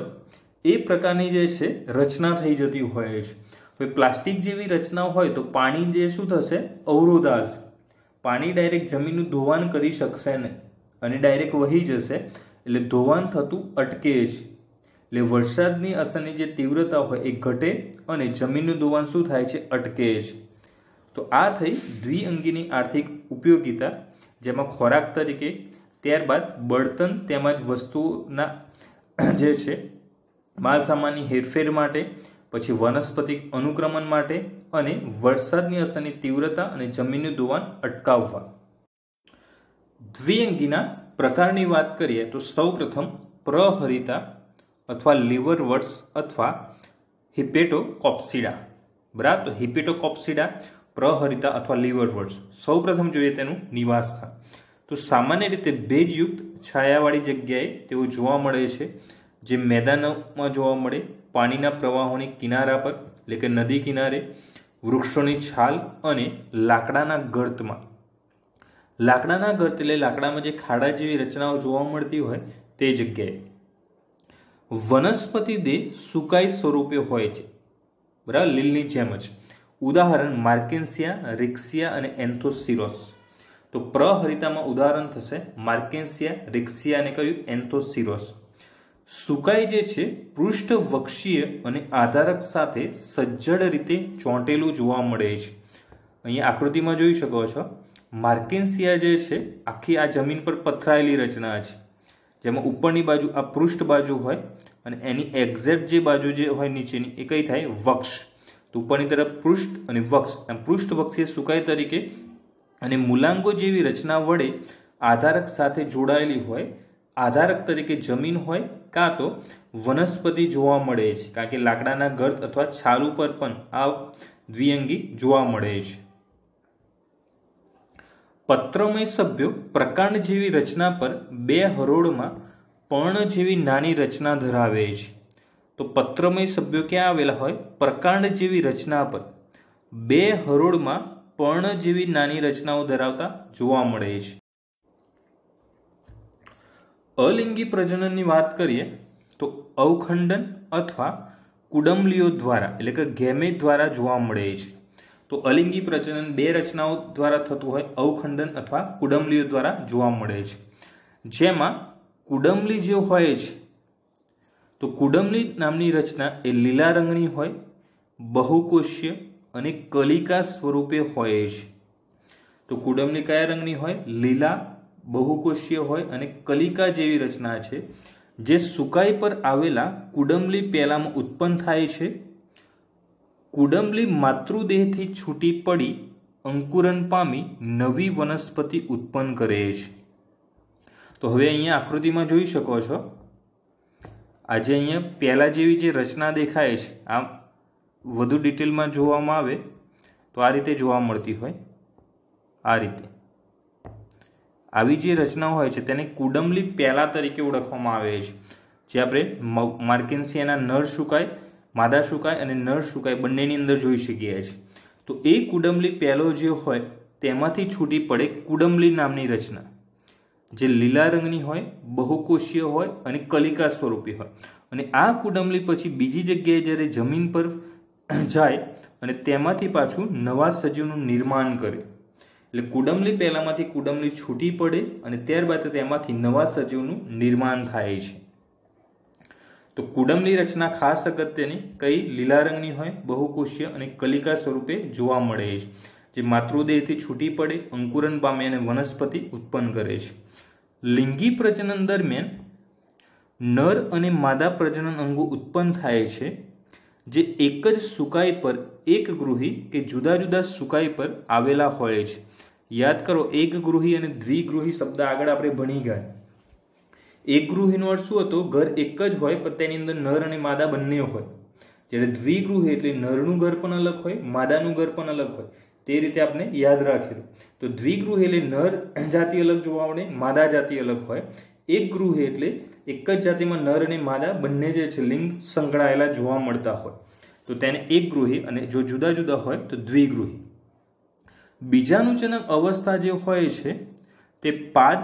એ પ્રકારની જે છે રચના થઈ જતી હોય છે. હવે પ્લાસ્ટિક જેવી રચના હોય તો પાણી જે શું થશે? અવરોધાશે. પાણી ડાયરેક્ટ જમીનનું ધોવાણ કરી શકશે નહીં અને ડાયરેક્ટ વહી જશે, એટલે ધોવાણ થતું અટકે છે. એટલે વરસાદની અસરની જે તીવ્રતા હોય એ ઘટે અને જમીનનું ધોવાણ શું થાય છે? અટકે છે. તો આ થઈ દ્વિઅંગીની આર્થિક ઉપયોગિતા, જેમાં ખોરાક તરીકે, ત્યારબાદ બળતણ તેમજ વસ્તુઓના જે છે માલ સામાનની હેરફેર માટે, પછી વનસ્પતિ અનુક્રમણ માટે અને વરસાદની અસરની તીવ્રતા અને જમીનનું ધોવાણ અટકાવવા. દ્વિઅંગીના પ્રકારની વાત કરીએ તો સૌપ્રથમ પ્રહરિતા અથવા લીવરવર્ટ્સ અથવા હિપેટોકોપ્સિડા, બરાબર. તો હિપેટોકોપ્સિડા, પ્રહરિતા અથવા લીવરવર્ટ્સ. સૌપ્રથમ જોઈએ તેનું નિવાસ સ્થાન. તો સામાન્ય રીતે ભેજયુક્ત છાયાવાળી જગ્યાએ તેઓ જોવા મળે છે, જે મેદાનોમાં જોવા મળે, પાણીના પ્રવાહોની કિનારા પર એટલે કે નદી કિનારે, વૃક્ષોની છાલ અને લાકડાના ગર્તમાં. લાકડાના ગર્ત એટલે લાકડામાં જે ખાડા જેવી રચનાઓ જોવા મળતી હોય તે જગ્યાએ. વનસ્પતિ દેહ સુકાઈ સ્વરૂપે હોય છે, બરાબર, લીલની જેમ જ. ઉદાહરણ માર્કેન્સિયા, રિક્સિયા અને એન્થોસિરોસ. તો પ્રહરિતામાં ઉદાહરણ થશે માર્કેન્સિયા, રિક્સિયા અને કયું એન્થોસિરોસ. સુકાઈ જે છે પૃષ્ઠવક્ષીય અને આધારક સાથે સજ્જડ રીતે ચોંટેલું જોવા મળે છે. અહીંયા આકૃતિમાં જોઈ શકો છો, માર્કેન્સિયા જે છે આખી આ જમીન પર પથરાયેલી રચના છે, જેમાં ઉપરની બાજુ આ પૃષ્ઠ બાજુ હોય અને એની એક્ઝેક્ટ જે બાજુ જે હોય નીચેની એ કઈ થાય, વક્ષ. તો ઉપરની તરફ પૃષ્ઠ અને વક્ષ, એમ પૃષ્ઠવક્ષીય સુકાઈ તરીકે અને મૂલાંગો જેવી રચના વડે આધારક સાથે જોડાયેલી હોય, આધારક તરીકે જમીન હોય કાં તો વનસ્પતિ જોવા મળે છે, કારણ કે લાકડાના ગર્ત અથવા છાલ ઉપર પણ આ દ્વિઅંગી જોવા મળે છે. પત્રમય સભ્યો પ્રકાંડ જેવી રચના પર બે હરોળમાં પર્ણ જેવી નાની રચના ધરાવે છે. તો પત્રમય સભ્યો ક્યાં આવેલા હોય, પ્રકાંડ જેવી રચના પર બે હરોળમાં પર્ણ જેવી નાની રચનાઓ ધરાવતા જોવા મળે છે. અલિંગી પ્રજનનની વાત કરીએ તો અવખંડન અથવા કુડમલીઓ દ્વારા એટલે કે ગેમેટ દ્વારા જોવા મળે છે. તો અલિંગી પ્રજનન બે રચનાઓ દ્વારા થતું હોય, અવખંડન અથવા કુડમલીઓ દ્વારા જોવા મળે છે. જેમાં કુડમલી જે હોય છે તો કુડમલી નામની રચના એ લીલા રંગની હોય, બહુકોષીય અને કલિકા સ્વરૂપે હોય છે. તો કુડમલી કયા રંગની હોય, લીલા, બહુકોષીય હોય અને કલિકા જેવી રચના છે, જે સુકાઈ પર આવેલા કુડમલી પેલામાં ઉત્પન્ન થાય છે. કુડમલી માતૃદેહથી છૂટી પડી અંકુરન પામી નવી વનસ્પતિ ઉત્પન્ન કરે છે. તો હવે અહીંયા આકૃતિમાં જોઈ શકો છો, આજે અહીંયા પહેલા જેવી જે રચના દેખાય છે, આ વધુ ડિટેલમાં જોવામાં આવે તો આ રીતે જોવા મળતી હોય. આ રીતે આવી જે રચના હોય છે તેને કુડમલી પહેલા તરીકે ઓળખવામાં આવે છે, જે આપણે માર્કેન્સિયાના નર સુકાય, માદા સુકાય અને નર સુકાય બંનેની અંદર જોઈ શકીએ છીએ. તો એ કુડમલી પહેલો જે હોય તેમાંથી છૂટી પડે કુડમલી નામની રચના, જે લીલા રંગની હોય, બહુકોષીય હોય અને કલિકા સ્વરૂપી હોય. અને આ કુડમલી પછી બીજી જગ્યાએ જ્યારે જમીન પર જાય અને તેમાંથી પાછું નવા સજીવનું નિર્માણ કરે. એટલે કુડમલી પહેલામાંથી કુડમલી છૂટી પડે અને ત્યારબાદ તેમાંથી નવા સજીવનું નિર્માણ થાય છે. તો કુડમલી રચના ખાસ અગત્યની કઈ, લીલા રંગની હોય, બહુકોષીય અને કલિકા સ્વરૂપે જોવા મળે છે, જે માતૃદેહથી છૂટી પડે, અંકુરન પામે અને વનસ્પતિ ઉત્પન્ન કરે છે. લિંગી પ્રજનન દરમિયાન નર અને માદા પ્રજનન અંગો ઉત્પન્ન થાય છે, જે એક જ સુકાઈ પર એક ગૃહી કે જુદા જુદા સુકાઈ પર આવેલા હોય છે. યાદ કરો, એક ગૃહી અને દ્વિગૃહી શબ્દ આગળ આપણે ભણી ગયા. એક ગૃહીનો અર્થ શું હતો, ઘર એક જ હોય પણ તેની અંદર નર અને માદા બંને હોય. જ્યારે દ્વિગૃહી એટલે નરનું ઘર પણ અલગ હોય, માદાનું ઘર પણ અલગ હોય. તે રીતે આપણે યાદ રાખેલું. તો દ્વિગૃહી એટલે નર જાતિ અલગ જોવા મળે, માદા જાતિ અલગ હોય. એક ગૃહી એટલે એક જ જાતિમાં નર અને માદા બંને જે છે લિંગ સંકળાયેલા જોવા મળતા હોય, તો તેને એક ગૃહી, અને જો જુદા જુદા હોય તો દ્વિગૃહી. બીજાનુજનક અવસ્થા જે હોય છે તે પાદ,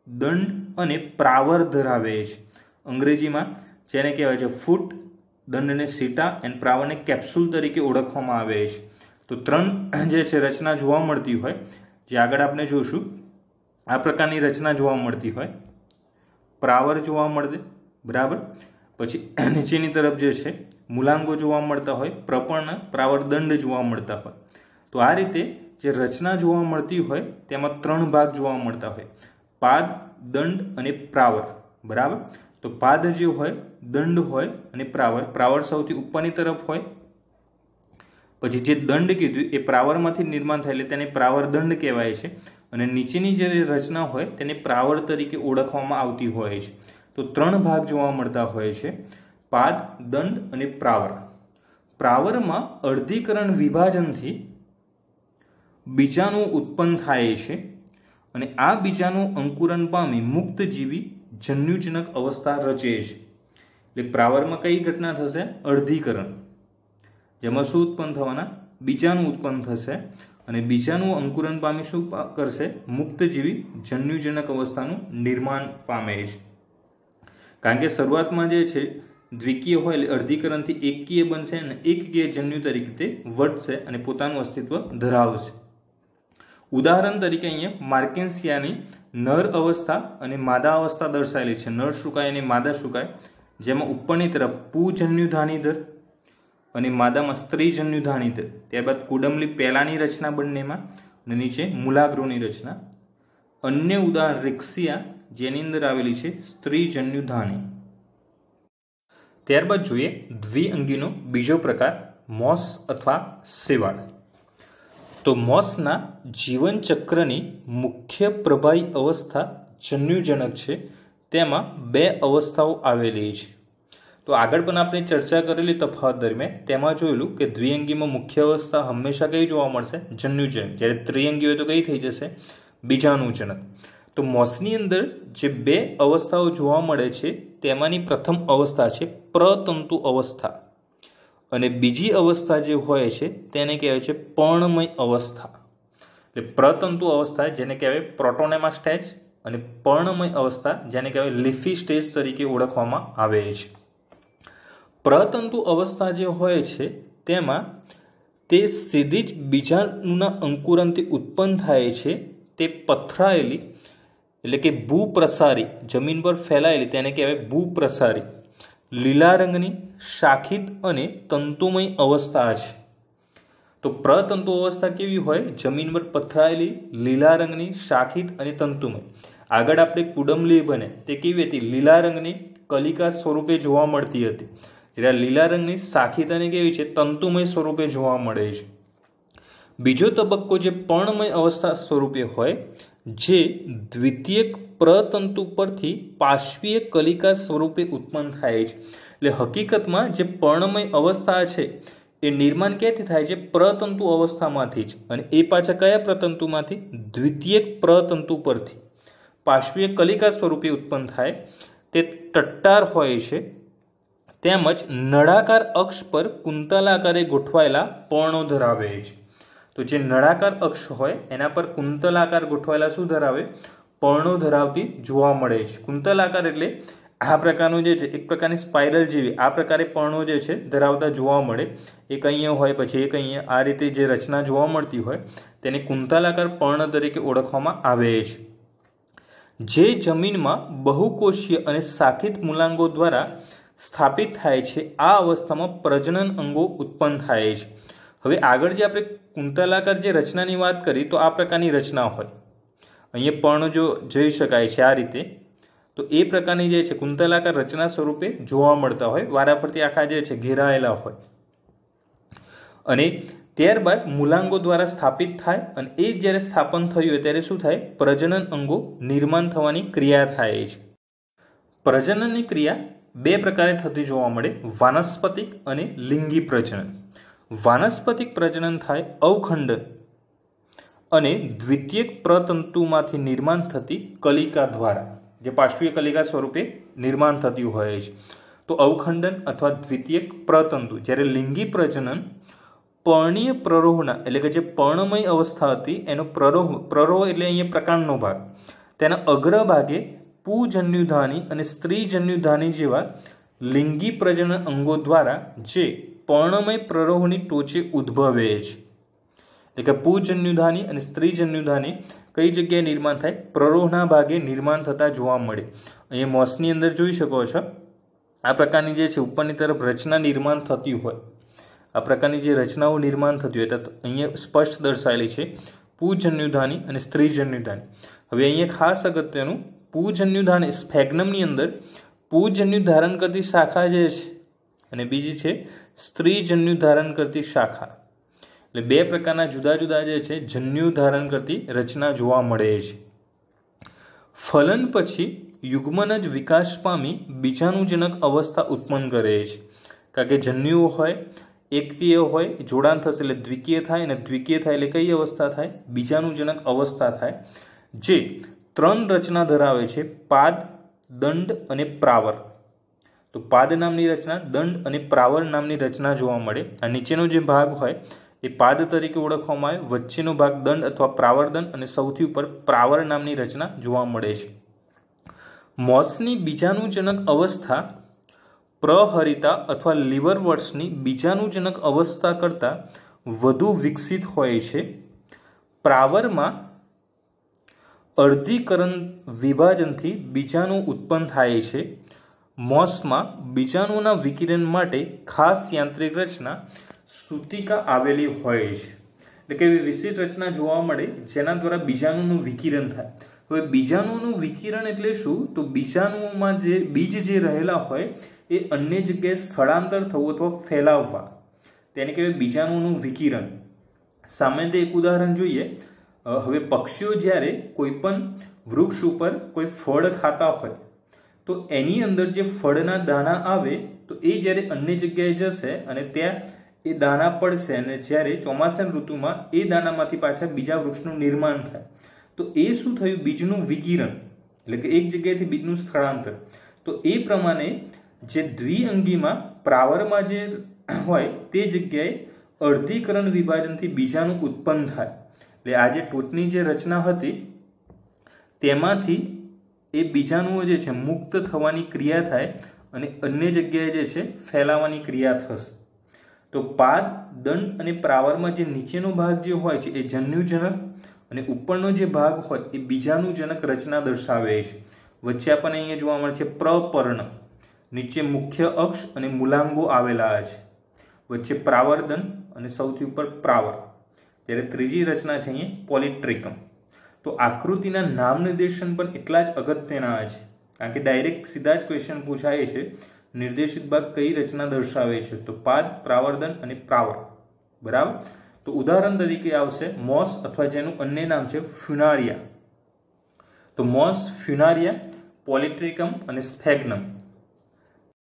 દંડ અને પ્રાવર ધરાવે છે. અંગ્રેજીમાં જેને કહેવાય છે ફૂટ, દંડને સીટા અને પ્રાવરને કેપ્સ્યુલ તરીકે ઓળખવામાં આવે છે. તો ત્રણ જે છે રચના જોવા મળતી હોય, જે આગળ આપણે જોશું. આ પ્રકારની રચના જોવા મળતી હોય, પ્રાવર જોવા મળે, બરાબર. પછી નીચેની તરફ જે છે મૂલાંગો જોવા મળતા હોય, પ્રપર્ણ, પ્રાવર, દંડ જોવા મળતા હોય. તો આ રીતે જે રચના જોવા મળતી હોય તેમાં ત્રણ ભાગ જોવા મળતા હોય, પાદ, દંડ અને પ્રાવર, બરાબર. તો પાદ જે હોય, દંડ હોય અને પ્રાવર. પ્રાવર સૌથી ઉપરની તરફ હોય, પછી જે દંડ કીધું એ પ્રાવરમાંથી નિર્માણ થાય એટલે તેને પ્રાવર દંડ કહેવાય છે અને નીચેની જે રચના હોય તેને પ્રાવર તરીકે ઓળખવામાં આવતી હોય છે. તો 3 ભાગ જોવા મળતા હોય છે: પાદ, દંડ અને પ્રાવર. પ્રાવરમાં અર્ધીકરણ વિભાજનથી બીજાણુ ઉત્પન્ન થાય છે અને આ બીજાણુ અંકુરન પામી મુક્તજીવી જન્યુજનક અવસ્થા રચે છે. એટલે પ્રાવરમાં કઈ ઘટના થશે? અર્ધીકરણ, જેમાં શું ઉત્પન્ન થવાના? બીજાણુ ઉત્પન્ન થશે અને બીજાણુ અંકુરન પામી શું કરશે? મુક્તજીવી જન્યુજનક અવસ્થાનું નિર્માણ પામે છે. કારણ કે શરૂઆતમાં જે છે દ્વિકીય હોય એટલે અર્ધીકરણથી એકકીય બનશે અને એકકીય જન્યુ તરીકે તે વધશે અને પોતાનું અસ્તિત્વ ધરાવશે. ઉદાહરણ તરીકે અહીંયા માર્કેન્સિયાની નર અવસ્થા અને માદા અવસ્થા દર્શાવેલી છે. નર શુકાય અને માદા શુકાય, જેમાં ઉપરની તરફ પુજન્યુધાનીધર અને માદામાં સ્ત્રીજન્યુધાનીધર. ત્યારબાદ કુડમલી પહેલાની રચના બંનેમાં અને નીચે મૂલાગ્રોની રચના. અન્ય ઉદાહરણ રિક્સિયા, જેની અંદર આવેલી છે સ્ત્રીજન્યુધાની. ત્યારબાદ જોઈએ દ્વિઅંગીનો બીજો પ્રકાર, મોસ અથવા શેવાળ. તો મોસના જીવનચક્રની મુખ્ય પ્રભાવી અવસ્થા જન્યુજનક છે. તેમાં 2 અવસ્થાઓ આવેલી છે. તો આગળ પણ આપણે ચર્ચા કરેલી તફાવત દરમિયાન તેમાં જોયેલું કે દ્વિઅંગીમાં મુખ્ય અવસ્થા હંમેશા કઈ જોવા મળશે? જન્યુજનક. જ્યારે ત્રિઅંગી હોય તો કઈ થઈ જશે? બીજાણુજનક. તો મોસની અંદર જે 2 અવસ્થાઓ જોવા મળે છે તેમાંની પ્રથમ અવસ્થા છે પ્રતંતુ અવસ્થા અને બીજી અવસ્થા જે હોય છે તેને કહેવાય છે પર્ણમય અવસ્થા. એટલે પ્રતંતુ અવસ્થા જેને કહેવાય પ્રોટોનેમા સ્ટેજ અને પર્ણમય અવસ્થા જેને કહેવાય લીફી સ્ટેજ તરીકે ઓળખવામાં આવે છે. પ્રતંતુ અવસ્થા જે હોય છે તેમાં તે સીધી જ બીજાણુના અંકુરનથી ઉત્પન્ન થાય છે. તે પથરાયેલી એટલે કે ભૂપ્રસારી, જમીન પર ફેલાયેલી તેને કહેવાય ભૂપ્રસારી લીલા રંગની શાખિત અને તંતુમય અવસ્થા છે. તો પ્રતંતુ અવસ્થા કેવી હોય? જમીન પર પથરાયેલી લીલા રંગની શાખિત અને તંતુમય. આગળ આપણે કુડમલી બને તે કેવી હતી? લીલા રંગની કલિકા સ્વરૂપે જોવા મળતી હતી. જ્યારે લીલા રંગની શાખિત અને કેવી છે? તંતુમય સ્વરૂપે જોવા મળે છે. બીજો તબક્કો જે પર્ણમય અવસ્થા સ્વરૂપે હોય, જે દ્વિતીયક પ્રતંતુ પરથી પાર્શ્વીય કલિકા સ્વરૂપે ઉત્પન્ન થાય છે. એટલે હકીકતમાં જે પર્ણમય અવસ્થા છે એ નિર્માણ ક્યાંથી થાય છે? પ્રતંતુ અવસ્થામાંથી જ. અને એ પાછા કયા પ્રતંતુમાંથી? દ્વિતીયક પ્રતંતુ પરથી પાર્શ્વીય કલિકા સ્વરૂપે ઉત્પન્ન થાય. તે ટટ્ટાર હોય છે તેમજ નળાકાર અક્ષ પર કુંતલાકારે ગોઠવાયેલા પર્ણો ધરાવે છે. તો જે નળાકાર અક્ષ હોય એના પર કુંતલાકાર ગોઠવાયેલા શું ધરાવે? પર્ણો ધરાવતી જોવા મળે છે. કુંતલાકાર એટલે આ પ્રકારનું જે છે એક પ્રકારની સ્પાઇરલ જેવી આ પ્રકારે પર્ણો જે છે ધરાવતા જોવા મળે. એક અહીંયા હોય પછી એક અહીંયા, આ રીતે જે રચના જોવા મળતી હોય તેને કુંતલાકાર પર્ણ તરીકે ઓળખવામાં આવે છે. જે જમીનમાં બહુકોષીય અને શાખિત મૂલાંગો દ્વારા સ્થાપિત થાય છે આ અવસ્થામાં પ્રજનન અંગો ઉત્પન્ન થાય છે. હવે આગળ જે આપણે કુંતલાકાર જે રચનાની વાત કરી તો આ પ્રકારની રચના હોય. અહીંયા પર્ણ જો જોઈ શકાય છે આ રીતે. તો એ પ્રકારની જે છે કુંતલાકાર રચના સ્વરૂપે જોવા મળતા હોય, વારાફરતી આખા જે છે ઘેરાયેલા હોય. અને ત્યારબાદ મૂલાંગો દ્વારા સ્થાપિત થાય અને એ જ્યારે સ્થાપન થયું હોય ત્યારે શું થાય? પ્રજનન અંગો નિર્માણ થવાની ક્રિયા થાય છે. પ્રજનનની ક્રિયા 2 પ્રકારે થતી જોવા મળે, વાનસ્પતિક અને લિંગી પ્રજનન. વાનસ્પતિક પ્રજનન થાય અવખંડન અને દ્વિતીયક પ્રતંતુમાંથી નિર્માણ થતી કલિકા દ્વારા, જે પાર્શ્વીય કલિકા સ્વરૂપે નિર્માણ થતી હોય છે. તો અવખંડન અથવા દ્વિતીયક પ્રતંતુ. જ્યારે લિંગી પ્રજનન પર્ણીય પ્રરોહના એટલે કે જે પર્ણમય અવસ્થા હતી એનો પ્રરોહ એટલે અહીંયા પ્રકાંડનો ભાગ, તેના અગ્રભાગે પુજન્યુધાની અને સ્ત્રીજન્યુધાની જેવા લિંગી પ્રજનન અંગો દ્વારા જે પર્ણમય પ્રરોહની ટોચે ઉદ્ભવે છે. એટલે કે પુજન્યુધાની અને સ્ત્રીજન્યુધાની કઈ જગ્યાએ નિર્માણ થાય? પ્રરોહના ભાગે નિર્માણ થતા જોવા મળે. અહીંયા મોસની અંદર જોઈ શકો છો આ પ્રકારની જે છે ઉપરની તરફ રચના નિર્માણ થતી હોય, આ પ્રકારની જે રચનાઓ નિર્માણ થતી હોય તો અહીંયા સ્પષ્ટ દર્શાવેલી છે પુજન્યુધાની અને સ્ત્રીજન્યુધાની. હવે અહીંયા ખાસ અગત્યનું પુજન્યુધાની સ્ફેગ્નમની અંદર પુજન્યુ ધારણ કરતી શાખા જે છે અને બીજી છે સ્ત્રીજન્યુ ધારણ કરતી શાખા. એટલે બે પ્રકારના જુદા જુદા જે છે જન્યુ ધારણ કરતી રચના જોવા મળે છે. ફલન પછી યુગ્મનજ વિકાસ પામી બીજાણુજનક અવસ્થા ઉત્પન્ન કરે છે. કારણ કે જન્યુઓ હોય, એકકીય હોય, જોડાણ થશે એટલે દ્વિકીય થાય, અને દ્વિકીય થાય એટલે કઈ અવસ્થા થાય? બીજાણુજનક અવસ્થા થાય, જે 3 રચના ધરાવે છે: પાદ, દંડ અને પ્રાવર. તો પાદ નામની રચના, દંડ અને પ્રાવર નામની રચના જોવા મળે. આ નીચેનો જે ભાગ હોય એ પાદ તરીકે ઓળખવામાં આવે, વચ્ચેનો ભાગ દંડ અથવા પ્રાવર દંડ, અને સૌથી ઉપર પ્રાવર નામની રચના જોવા મળે છે. મોસની બીજાણુજનક અવસ્થા પ્રહરિતા અથવા લીવરવર્ટ્સની બીજાણુજનક અવસ્થા કરતાં વધુ વિકસિત હોય છે. પ્રાવરમાં અર્ધીકરણ વિભાજનથી બીજાણુ ઉત્પન્ન થાય છે. મોસમાં બીજાણુના વિકિરણ માટે ખાસ યાંત્રિક રચના સૂતિકા આવેલી હોય છે. એટલે કે એવી વિશિષ્ટ રચના જોવા મળે જેના દ્વારા બીજાણુનું વિકિરણ થાય. હવે બીજાણુનું વિકિરણ એટલે શું? તો બીજાણુઓમાં જે બીજ જે રહેલા હોય એ અન્ય જગ્યાએ સ્થળાંતર થવું અથવા ફેલાવવા, તેને કહેવાય બીજાણુનું વિકિરણ. સામાન્ય એક ઉદાહરણ જોઈએ. હવે પક્ષીઓ જ્યારે કોઈ પણ વૃક્ષ ઉપર કોઈ ફળ ખાતા હોય તો એની અંદર જે ફળના દાણા આવે તો એ જ્યારે અન્ય જગ્યાએ જશે અને ત્યાં એ દાણા પડશે, અને જ્યારે ચોમાસાની ઋતુમાં એ દાણામાંથી પાછા બીજા વૃક્ષનું નિર્માણ થાય તો એ શું થયું? બીજનું વિકિરણ, એટલે કે એક જગ્યાએથી બીજનું સ્થળાંતર. તો એ પ્રમાણે જે દ્વિઅંગીમાં પ્રાવરમાં જે હોય તે જગ્યાએ અર્ધીકરણ વિભાજનથી બીજાણુ ઉત્પન્ન થાય. એટલે આ જે ટોચની જે રચના હતી તેમાંથી એ બીજાણુઓ જે છે મુક્ત થવાની ક્રિયા થાય અને અન્ય જગ્યાએ જે છે ફેલાવાની ક્રિયા થશે. તો પાદ, દંડ અને પ્રાવરમાં જે નીચેનો ભાગ જે હોય છે એ જન્યુજનક અને ઉપરનો જે ભાગ હોય એ બીજાણુજનક રચના દર્શાવે છે. વચ્ચે આપણને અહીંયા જોવા મળે છે પ્રપર્ણ, નીચે મુખ્ય અક્ષ અને મૂલાંગો આવેલા છે, વચ્ચે પ્રાવરદંડ અને સૌથી ઉપર પ્રાવર. ત્યારે ત્રીજી રચના છે અહીંયા પોલિટ્રિકમ. તો આકૃતિના નામ નિર્દેશન પણ એટલા જ અગત્યના છે, કારણ કે ડાયરેક્ટ સીધા જ ક્વેશ્ચન પૂછાય છે નિર્દેશિત ભાગ કઈ રચના દર્શાવે છે? તો પાદ, પ્રાવરદંડ અને પ્રાવર. બરાબર. તો ઉદાહરણ તરીકે આવશે મોસ, અથવા જેનું અન્ય નામ છે ફ્યુનારિયા. તો મોસ, ફ્યુનારિયા, પોલિટ્રિકમ અને સ્ફેગ્નમ